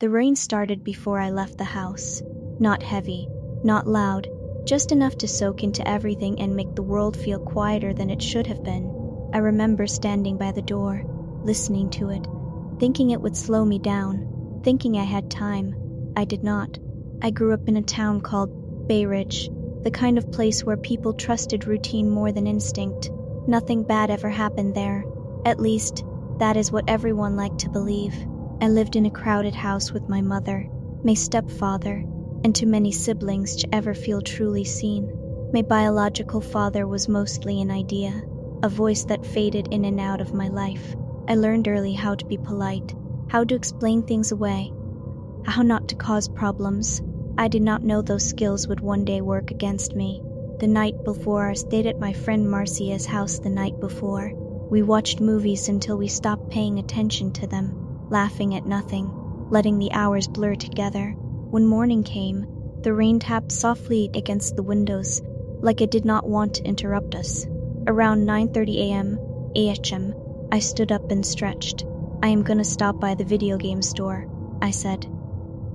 The rain started before I left the house. Not heavy, not loud, just enough to soak into everything and make the world feel quieter than it should have been. I remember standing by the door, listening to it, thinking it would slow me down, thinking I had time. I did not. I grew up in a town called Bay Ridge, the kind of place where people trusted routine more than instinct. Nothing bad ever happened there. At least, that is what everyone liked to believe. I lived in a crowded house with my mother, my stepfather, and too many siblings to ever feel truly seen. My biological father was mostly an idea, a voice that faded in and out of my life. I learned early how to be polite, how to explain things away, how not to cause problems. I did not know those skills would one day work against me. The night before, I stayed at my friend Marcia's house the night before. We watched movies until we stopped paying attention to them, laughing at nothing, letting the hours blur together. When morning came, the rain tapped softly against the windows, like it did not want to interrupt us. Around 9:30 a.m., I stood up and stretched. "I am gonna stop by the video game store," I said.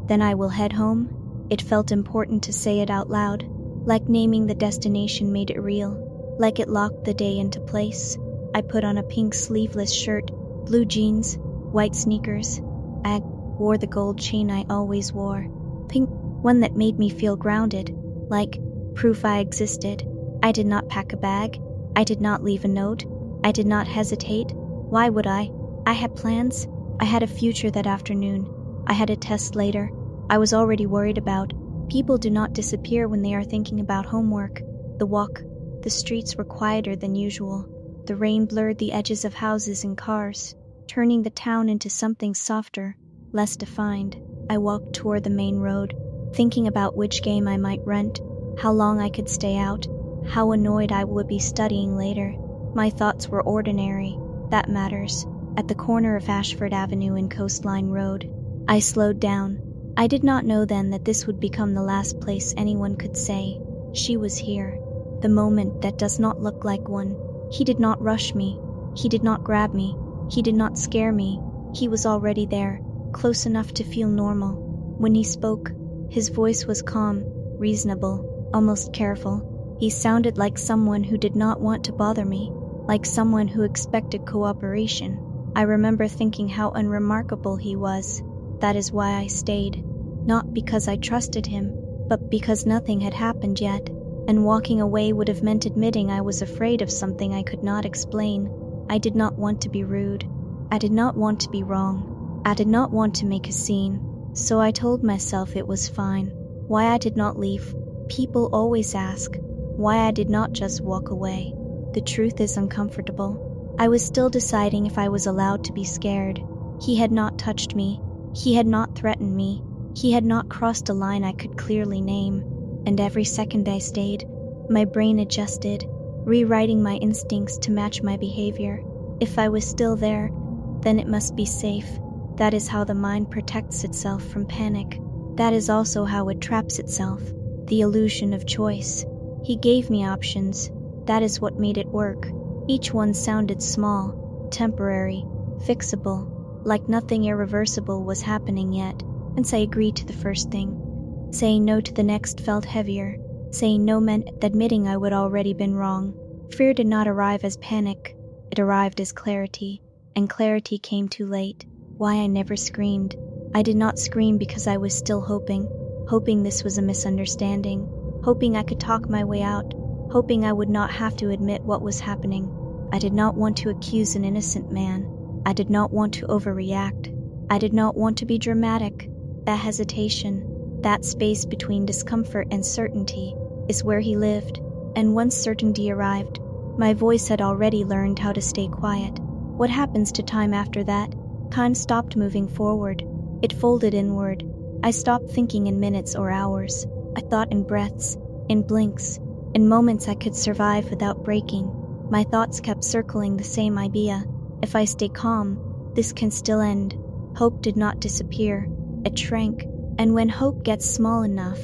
"Then I will head home." It felt important to say it out loud, like naming the destination made it real, like it locked the day into place. I put on a pink sleeveless shirt, blue jeans, white sneakers. I wore the gold chain I always wore, pink one that made me feel grounded, like proof I existed. I did not pack a bag. I did not leave a note. I did not hesitate. Why would I? I had plans. I had a future that afternoon. I had a test later. I was already worried about. People do not disappear when they are thinking about homework. The streets were quieter than usual. The rain blurred the edges of houses and cars, turning the town into something softer, less defined. I walked toward the main road, thinking about which game I might rent, how long I could stay out, how annoyed I would be studying later. My thoughts were ordinary. That matters. At the corner of Ashford Avenue and Coastline Road, I slowed down. I did not know then that this would become the last place anyone could say, "She was here." The moment that does not look like one. He did not rush me. He did not grab me. He did not scare me. He was already there, close enough to feel normal. When he spoke, his voice was calm, reasonable, almost careful. He sounded like someone who did not want to bother me, like someone who expected cooperation. I remember thinking how unremarkable he was. That is why I stayed. Not because I trusted him, but because nothing had happened yet, and walking away would have meant admitting I was afraid of something I could not explain. I did not want to be rude. I did not want to be wrong. I did not want to make a scene. So I told myself it was fine. Why I did not leave? People always ask. Why I did not just walk away? The truth is uncomfortable. I was still deciding if I was allowed to be scared. He had not touched me. He had not threatened me. He had not crossed a line I could clearly name. And every second I stayed, my brain adjusted, rewriting my instincts to match my behavior. If I was still there, then it must be safe. That is how the mind protects itself from panic. That is also how it traps itself. The illusion of choice. He gave me options. That is what made it work. Each one sounded small, temporary, fixable, like nothing irreversible was happening yet. And I agreed to the first thing. Saying no to the next felt heavier. Saying no meant admitting I would already been wrong. Fear did not arrive as panic. It arrived as clarity. And clarity came too late. Why I never screamed. I did not scream because I was still hoping this was a misunderstanding, hoping I could talk my way out, hoping I would not have to admit what was happening. I did not want to accuse an innocent man. I did not want to overreact. I did not want to be dramatic. That hesitation, that space between discomfort and certainty, is where he lived. And once certainty arrived, my voice had already learned how to stay quiet. What happens to time after that? Time stopped moving forward. It folded inward. I stopped thinking in minutes or hours. I thought in breaths, in blinks, in moments I could survive without breaking. My thoughts kept circling the same idea. If I stay calm, this can still end. Hope did not disappear. It shrank. And when hope gets small enough,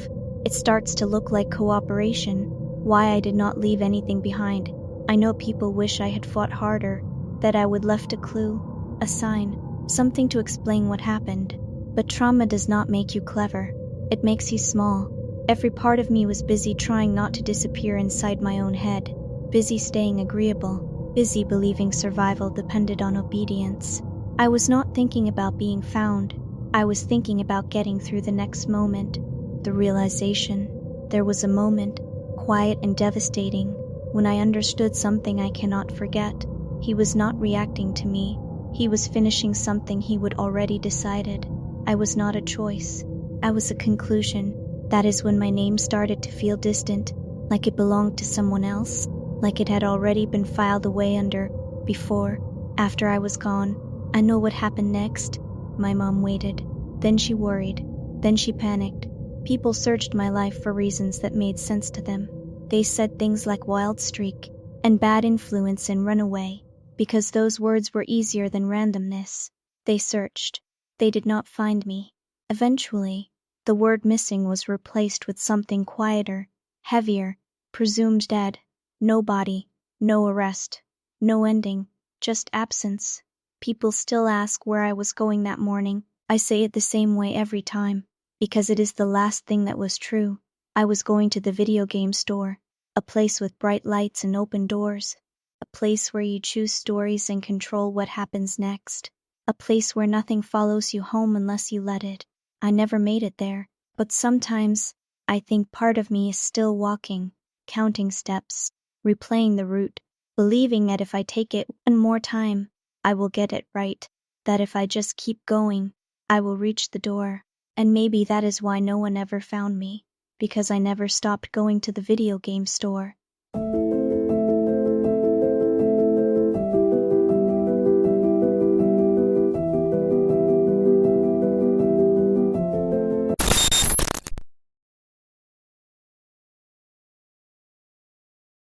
it starts to look like cooperation. Why I did not leave anything behind. I know people wish I had fought harder, that I would left a clue, a sign, something to explain what happened. But trauma does not make you clever. It makes you small. Every part of me was busy trying not to disappear inside my own head, busy staying agreeable, busy believing survival depended on obedience. I was not thinking about being found. I was thinking about getting through the next moment. The realization. There was a moment, quiet and devastating, when I understood something I cannot forget. He was not reacting to me. He was finishing something he would already decided. I was not a choice. I was a conclusion. That is when my name started to feel distant, like it belonged to someone else, like it had already been filed away under, before, after I was gone. I know what happened next. My mom waited. Then she worried. Then she panicked. People searched my life for reasons that made sense to them. They said things like wild streak and bad influence and runaway, because those words were easier than randomness. They searched. They did not find me. Eventually, the word missing was replaced with something quieter, heavier, presumed dead. No body, no arrest, no ending, just absence. People still ask where I was going that morning. I say it the same way every time, because it is the last thing that was true. I was going to the video game store, a place with bright lights and open doors, a place where you choose stories and control what happens next, a place where nothing follows you home unless you let it. I never made it there, but sometimes I think part of me is still walking, counting steps, replaying the route, believing that if I take it one more time, I will get it right, that if I just keep going, I will reach the door. And maybe that is why no one ever found me, because I never stopped going to the video game store.